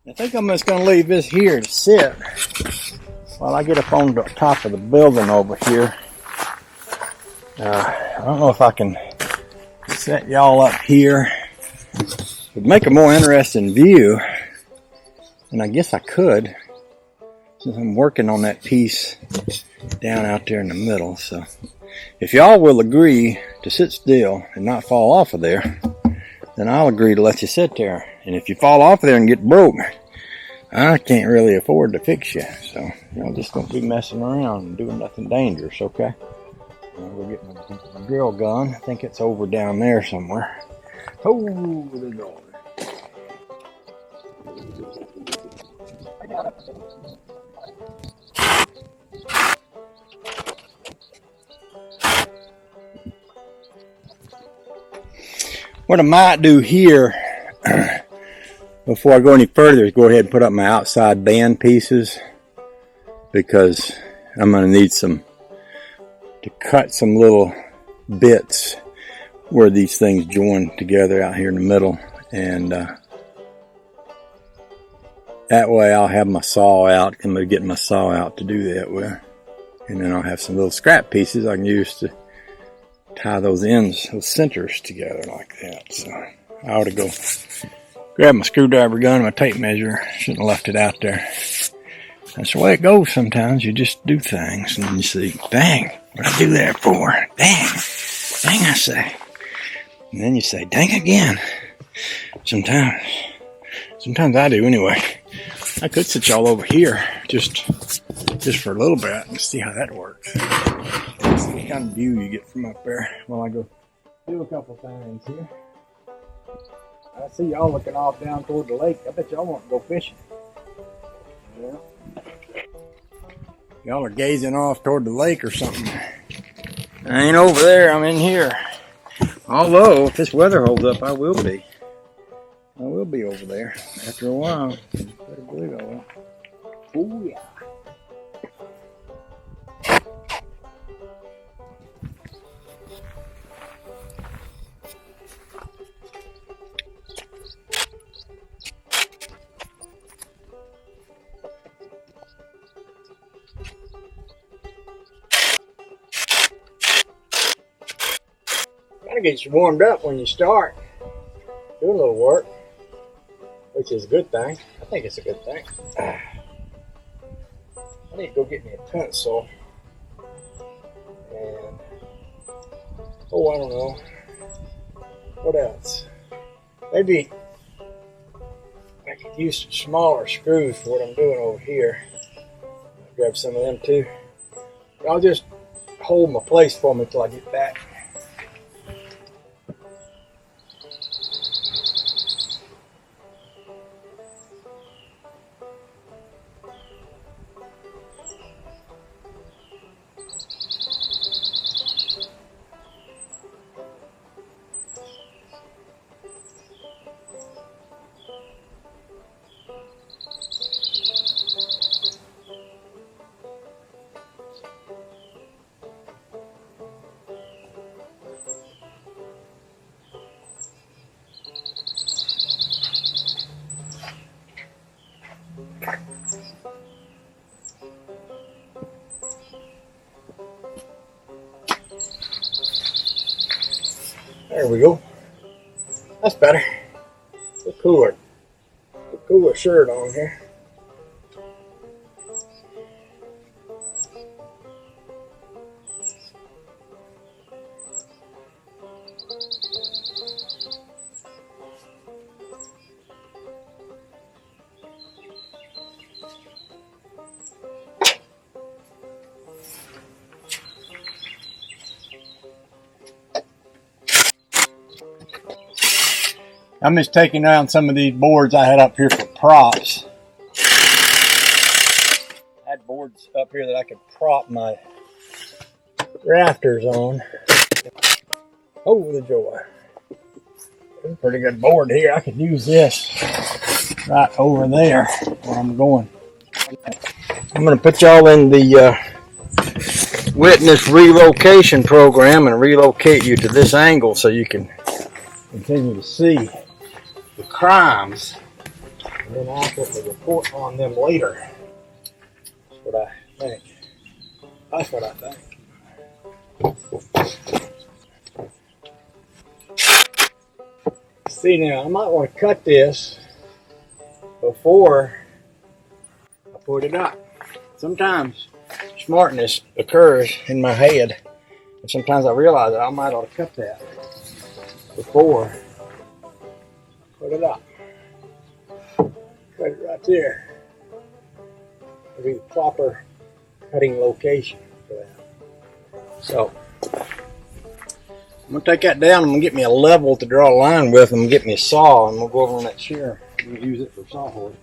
I think I'm just going to leave this here to sit while I get up on the top of the building over here. I don't know if I can set y'all up here. It would make a more interesting view, and I guess I could, since I'm working on that piece down out there in the middle. So if y'all will agree to sit still and not fall off of there, then I'll agree to let you sit there. And if you fall off of there and get broke, I can't really afford to fix you. So y'all just don't be messing around and doing nothing dangerous, okay? I'll go get my drill gun. I think it's over down there somewhere. Oh, there's all. I got it. What I might do here, before I go any further, is go ahead and put up my outside band pieces, because I'm going to need to cut some little bits where these things join together out here in the middle, and that way I'll have my saw out. I'm going to get my saw out to do that with, and then I'll have some little scrap pieces I can use to tie those ends, those centers together like that. So I ought to go grab my screwdriver gun and my tape measure. Shouldn't have left it out there. That's the way it goes sometimes. You just do things and then you see, dang, what'd I do that for? Dang, I say. And then you say, dang again. Sometimes I do anyway. I could sit y'all over here just for a little bit and see how that works. That's the kind of view you get from up there while I go do a couple things here. I see y'all looking off down toward the lake. I bet y'all want to go fishing. Yeah. Y'all are gazing off toward the lake or something. I ain't over there, I'm in here. Although, if this weather holds up, I will be. I will be over there after a while. Better believe I will. Oh yeah. Gotta get you warmed up when you start. Do a little work, which is a good thing. I think it's a good thing. I need to go get me a pencil. And, oh, I don't know. What else? Maybe I could use some smaller screws for what I'm doing over here. I'll grab some of them too. I'll just hold my place for me till I get back. There we go. That's better. The cooler shirt on here. I'm just taking down some of these boards I had up here for props. I had boards up here that I could prop my rafters on. Oh, the joy. There's a pretty good board here. I could use this right over there where I'm going. I'm going to put y'all in the witness relocation program and relocate you to this angle so you can continue to see the crimes and then I can report on them later. That's what I think. That's what I think. See, now I might want to cut this before I put it up. Sometimes smartness occurs in my head, and sometimes I realize that I might ought to cut that before I put it up. Cut it right there. It'll be the proper cutting location for that. So I'm gonna take that down. I'm gonna get me a level to draw a line with. I'm gonna get me a saw, and we'll go over on that chair. I'm gonna use it for sawhorse.